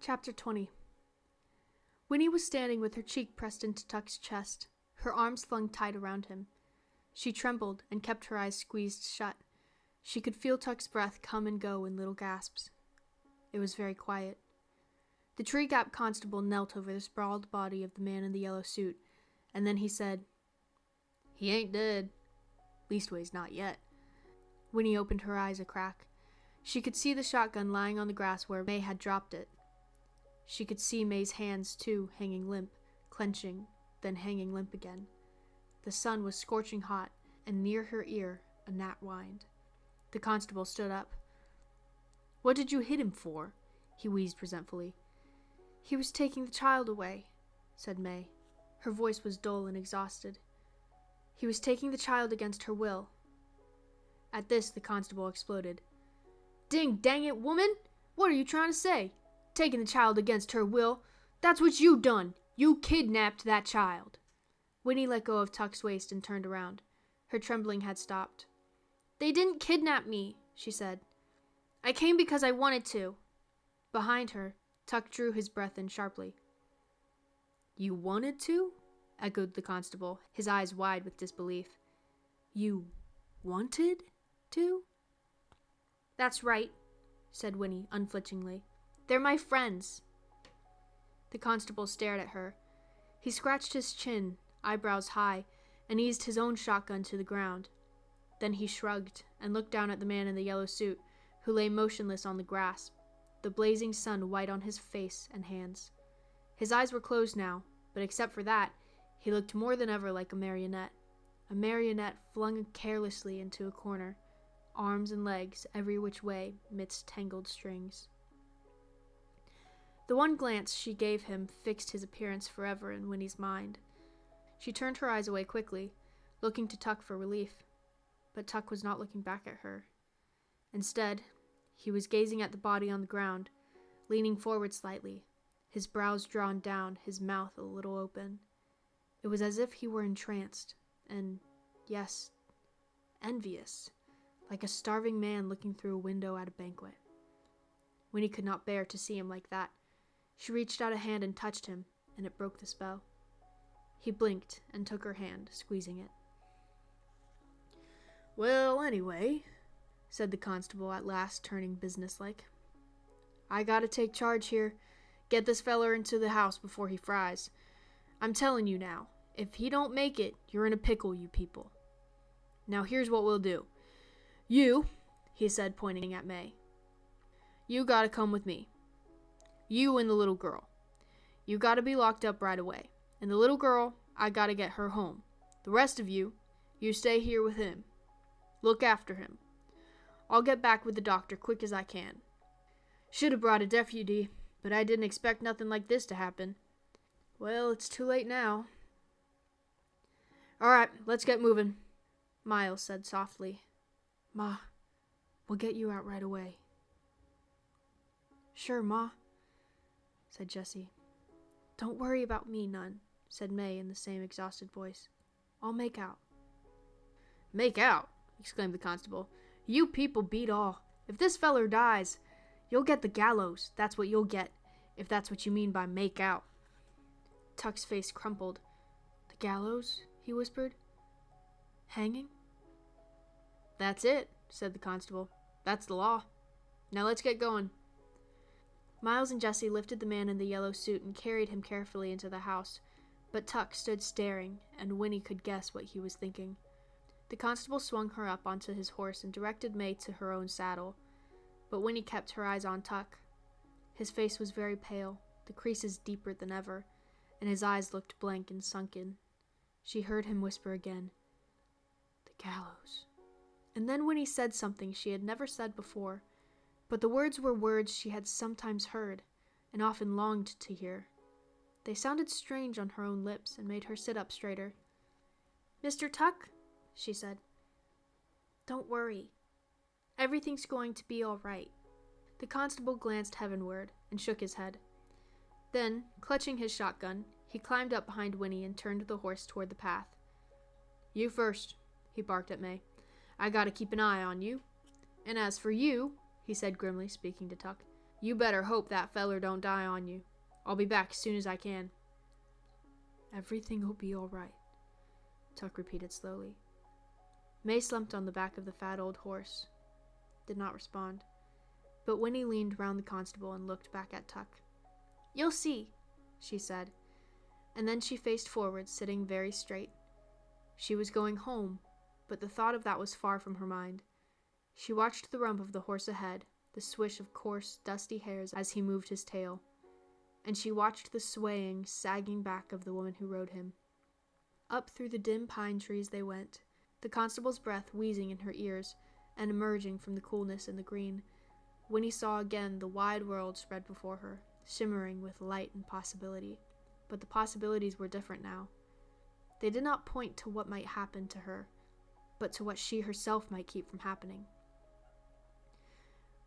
Chapter 20. Winnie was standing with her cheek pressed into Tuck's chest, her arms flung tight around him. She trembled and kept her eyes squeezed shut. She could feel Tuck's breath come and go in little gasps. It was very quiet. The Tree Gap constable knelt over the sprawled body of the man in the yellow suit, and then he said, "He ain't dead. Leastways, not yet." Winnie opened her eyes a crack. She could see the shotgun lying on the grass where May had dropped it. She could see May's hands, too, hanging limp, clenching, then hanging limp again. The sun was scorching hot, and near her ear a gnat whined. The constable stood up. "What did you hit him for?" he wheezed resentfully. "He was taking the child away," said May. Her voice was dull and exhausted. "He was taking the child against her will." At this, the constable exploded. "Ding dang it, woman! What are you trying to say? Taking the child against her will? That's what you done! You kidnapped that child!" Winnie let go of Tuck's waist and turned around. Her trembling had stopped. "They didn't kidnap me," she said. "I came because I wanted to." Behind her, Tuck drew his breath in sharply. "You wanted to?" echoed the constable, his eyes wide with disbelief. "You wanted to?" "That's right," said Winnie unflinchingly. "They're my friends." The constable stared at her. He scratched his chin, eyebrows high, and eased his own shotgun to the ground. Then he shrugged and looked down at the man in the yellow suit, who lay motionless on the grass, the blazing sun white on his face and hands. His eyes were closed now, but except for that, he looked more than ever like a marionette flung carelessly into a corner, arms and legs every which way midst tangled strings. The one glance she gave him fixed his appearance forever in Winnie's mind. She turned her eyes away quickly, looking to Tuck for relief, but Tuck was not looking back at her. Instead, he was gazing at the body on the ground, leaning forward slightly, his brows drawn down, his mouth a little open. It was as if he were entranced, and, yes, envious, like a starving man looking through a window at a banquet. Winnie could not bear to see him like that. She reached out a hand and touched him, and it broke the spell. He blinked and took her hand, squeezing it. "Well, anyway," said the constable at last, turning businesslike, "I gotta take charge here. Get this feller into the house before he fries. I'm telling you now, if he don't make it, you're in a pickle, you people. Now here's what we'll do. You," he said, pointing at May, "you gotta come with me. You and the little girl. You gotta be locked up right away. And the little girl, I gotta get her home. The rest of you, you stay here with him. Look after him. I'll get back with the doctor quick as I can. Should have brought a deputy, but I didn't expect nothing like this to happen. Well, it's too late now." "All right, let's get moving," Miles said softly. "Ma, we'll get you out right away." "Sure, Ma," said Jessie. "Don't worry about me none," said May in the same exhausted voice. "I'll make out." "Make out?" exclaimed the constable. "You people beat all. If this feller dies, you'll get the gallows. That's what you'll get, if that's what you mean by make out." Tuck's face crumpled. "The gallows?" he whispered. "Hanging?" "That's it," said the constable. "That's the law. Now let's get going." Miles and Jessie lifted the man in the yellow suit and carried him carefully into the house, but Tuck stood staring, and Winnie could guess what he was thinking. The constable swung her up onto his horse and directed May to her own saddle, but Winnie kept her eyes on Tuck. His face was very pale, the creases deeper than ever, and his eyes looked blank and sunken. She heard him whisper again, "The gallows." And then Winnie said something she had never said before, but the words were words she had sometimes heard, and often longed to hear. They sounded strange on her own lips and made her sit up straighter. "Mr. Tuck," she said, "don't worry. Everything's going to be all right." The constable glanced heavenward and shook his head. Then, clutching his shotgun, he climbed up behind Winnie and turned the horse toward the path. "You first," he barked at May. "I gotta keep an eye on you. And as for you," he said grimly, speaking to Tuck, You better hope that feller don't die on you. I'll be back as soon as I can." "Everything'll be all right," Tuck repeated slowly. May slumped on the back of the fat old horse, did not respond, but Winnie leaned round the constable and looked back at Tuck. "You'll see," she said, and then she faced forward, sitting very straight. She was going home, but the thought of that was far from her mind. She watched the rump of the horse ahead, the swish of coarse, dusty hairs as he moved his tail, and she watched the swaying, sagging back of the woman who rode him. Up through the dim pine trees they went, the constable's breath wheezing in her ears and emerging from the coolness in the green. Winnie saw again the wide world spread before her, shimmering with light and possibility. But the possibilities were different now. They did not point to what might happen to her, but to what she herself might keep from happening.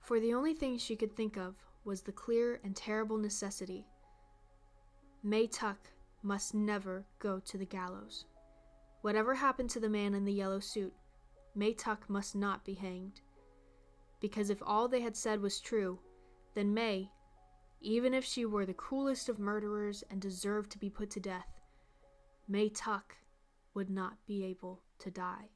For the only thing she could think of was the clear and terrible necessity. May Tuck must never go to the gallows. Whatever happened to the man in the yellow suit, May Tuck must not be hanged. Because if all they had said was true, then May, even if she were the cruelest of murderers and deserved to be put to death, May Tuck would not be able to die.